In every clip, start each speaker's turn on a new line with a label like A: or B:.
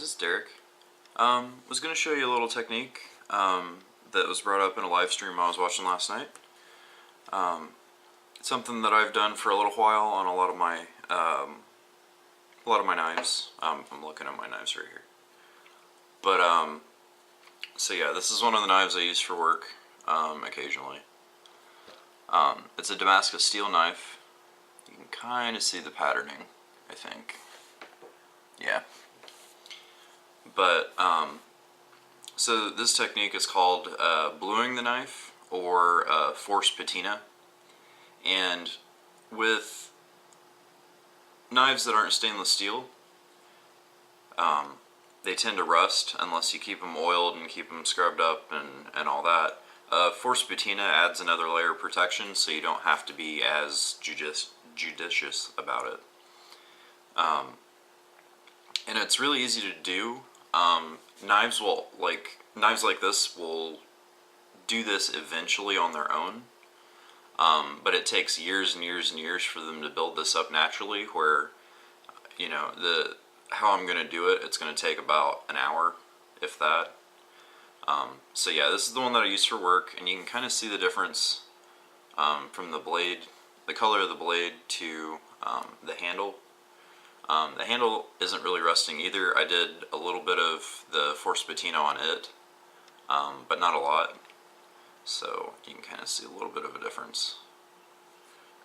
A: is Derek. Was going to show you a little technique that was brought up in a live stream I was watching last night. It's something that I've done for a little while on a lot of my knives. I'm looking at my knives right here. But so yeah, this is one of the knives I use for work occasionally. It's a Damascus steel knife. You can kind of see the patterning, I think. Yeah. But so this technique is called bluing the knife, or force patina. And with knives that aren't stainless steel, they tend to rust unless you keep them oiled and keep them scrubbed up and all that. Force patina adds another layer of protection, so you don't have to be as judicious about it. And it's really easy to do. Knives like this will do this eventually on their own, but it takes years and years and years for them to build this up naturally. Where, you know, how I'm going to do it, it's going to take about an hour, if that. So yeah, this is the one that I use for work, and you can kind of see the difference from the blade, the color of the blade, to the handle. The handle isn't really rusting either. I did a little bit of the force patina on it, but not a lot. So you can kind of see a little bit of a difference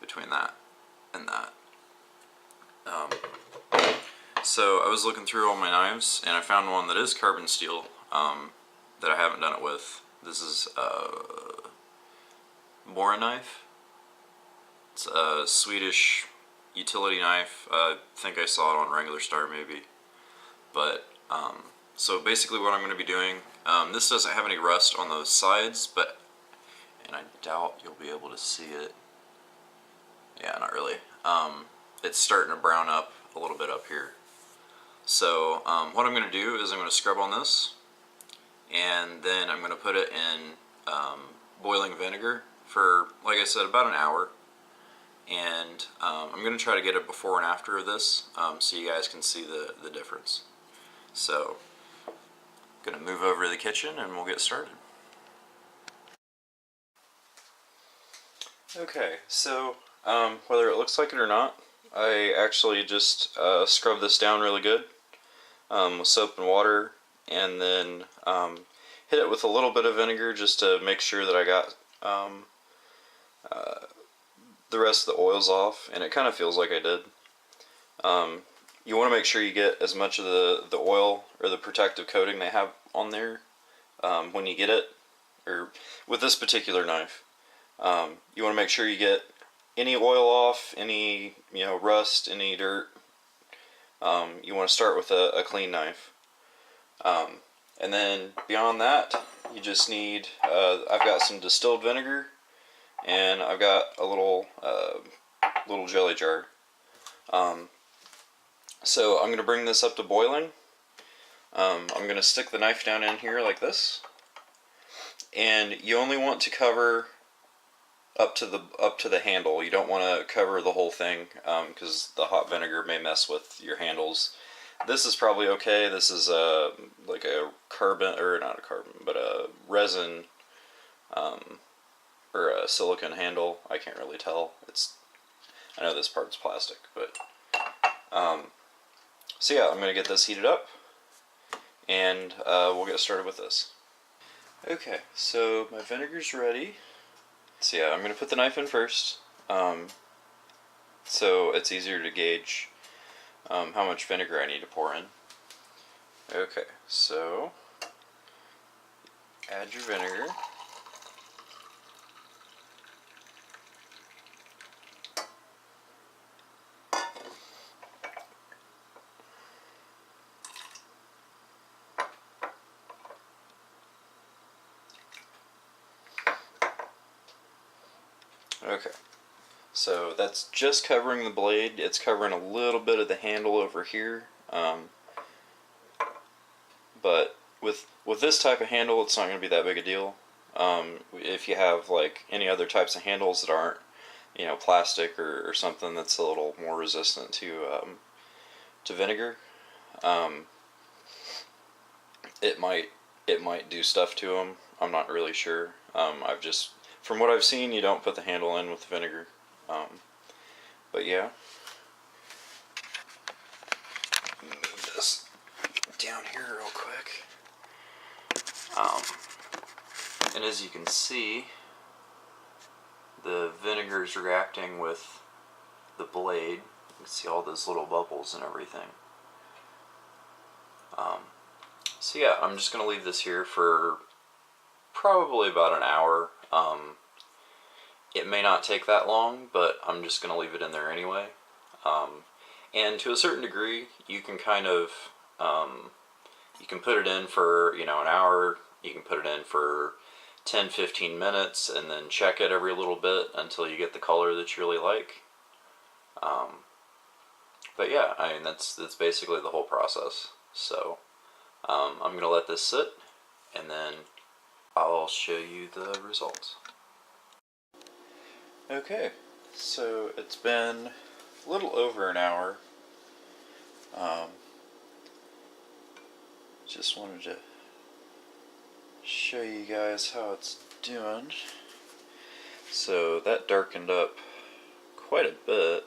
A: between that and that. So I was looking through all my knives, and I found one that is carbon steel that I haven't done it with. This is a Mora knife. It's a Swedish utility knife. I think I saw it on Wrangler Star maybe. But so basically what I'm going to be doing, this doesn't have any rust on those sides, and I doubt you'll be able to see it. Yeah, not really. It's starting to brown up a little bit up here. So what I'm going to do is I'm going to scrub on this, and then I'm going to put it in boiling vinegar for, like I said, about an hour. And I'm going to try to get a before and after of this, so you guys can see the difference. So I'm going to move over to the kitchen and we'll get started. Okay, so whether it looks like it or not, I actually just scrub this down really good with soap and water, and then hit it with a little bit of vinegar just to make sure that I got the rest of the oils off, and it kind of feels like I did. You want to make sure you get as much of the oil or the protective coating they have on there when you get it, or with this particular knife. You want to make sure you get any oil off, any rust, any dirt. You want to start with a clean knife. And then beyond that, you just need, I've got some distilled vinegar, and I've got a little jelly jar. So I'm going to bring this up to boiling. I'm going to stick the knife down in here like this, and you only want to cover up to the handle. You don't want to cover the whole thing, because the hot vinegar may mess with your handles. This is probably okay. This is like a carbon, or not a carbon, but a resin or a silicone handle. I can't really tell. I know this part's plastic, but so yeah, I'm gonna get this heated up, and we'll get started with this. Okay, so my vinegar's ready. So yeah, I'm gonna put the knife in first, so it's easier to gauge how much vinegar I need to pour in. Okay, so add your vinegar. Okay, so that's just covering the blade. It's covering a little bit of the handle over here, but with this type of handle, it's not going to be that big a deal. If you have like any other types of handles that aren't, plastic or something that's a little more resistant to vinegar, it might do stuff to them. I'm not really sure. I've just, from what I've seen, you don't put the handle in with vinegar. But yeah. Move this down here real quick. And as you can see, the vinegar is reacting with the blade. You can see all those little bubbles and everything. So yeah, I'm just going to leave this here for probably about an hour. It may not take that long, but I'm just going to leave it in there anyway. And to a certain degree, you can kind of, you can put it in for, an hour, you can put it in for 10-15 minutes, and then check it every little bit until you get the color that you really like. But yeah, I mean, that's basically the whole process. So I'm going to let this sit, and then I'll show you the results. Okay, so it's been a little over an hour. Just wanted to show you guys how it's doing. So that darkened up quite a bit.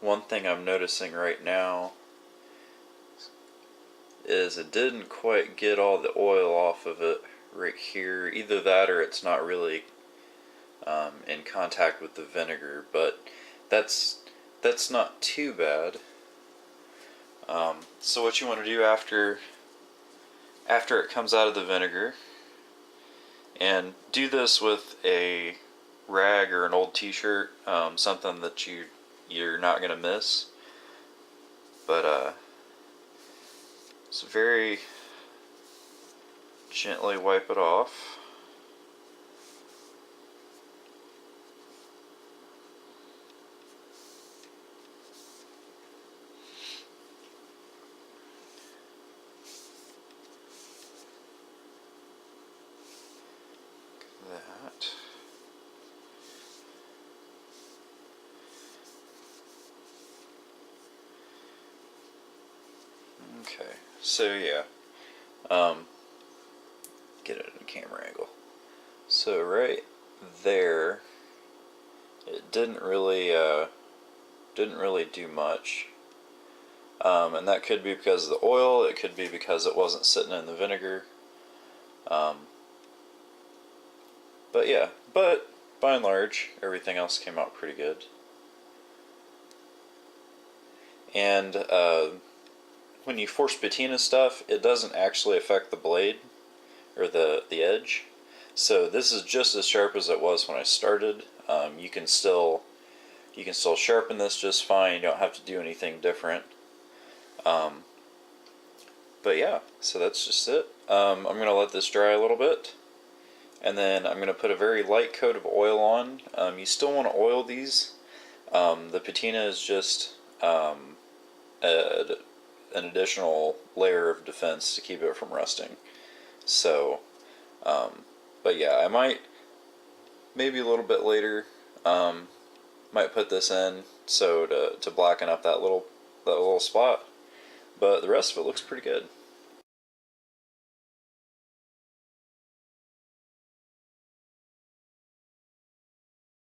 A: One thing I'm noticing right now is it didn't quite get all the oil off of it right here. Either that or it's not really in contact with the vinegar, but that's not too bad. So what you want to do after it comes out of the vinegar, and do this with a rag or an old t-shirt, something that you're not going to miss, but just very gently wipe it off. That. Okay, so yeah, get it at a camera angle. So right there, it didn't really do much, and that could be because of the oil. It could be because it wasn't sitting in the vinegar. But yeah, but by and large, everything else came out pretty good. And when you force patina stuff, it doesn't actually affect the blade or the edge. So this is just as sharp as it was when I started. You can still sharpen this just fine. You don't have to do anything different. But yeah, so that's just it. I'm gonna let this dry a little bit, and then I'm gonna put a very light coat of oil on. You still want to oil these. The patina is just an additional layer of defense to keep it from rusting. So, but yeah, I might, maybe a little bit later, might put this in so to blacken up that little spot. But the rest of it looks pretty good.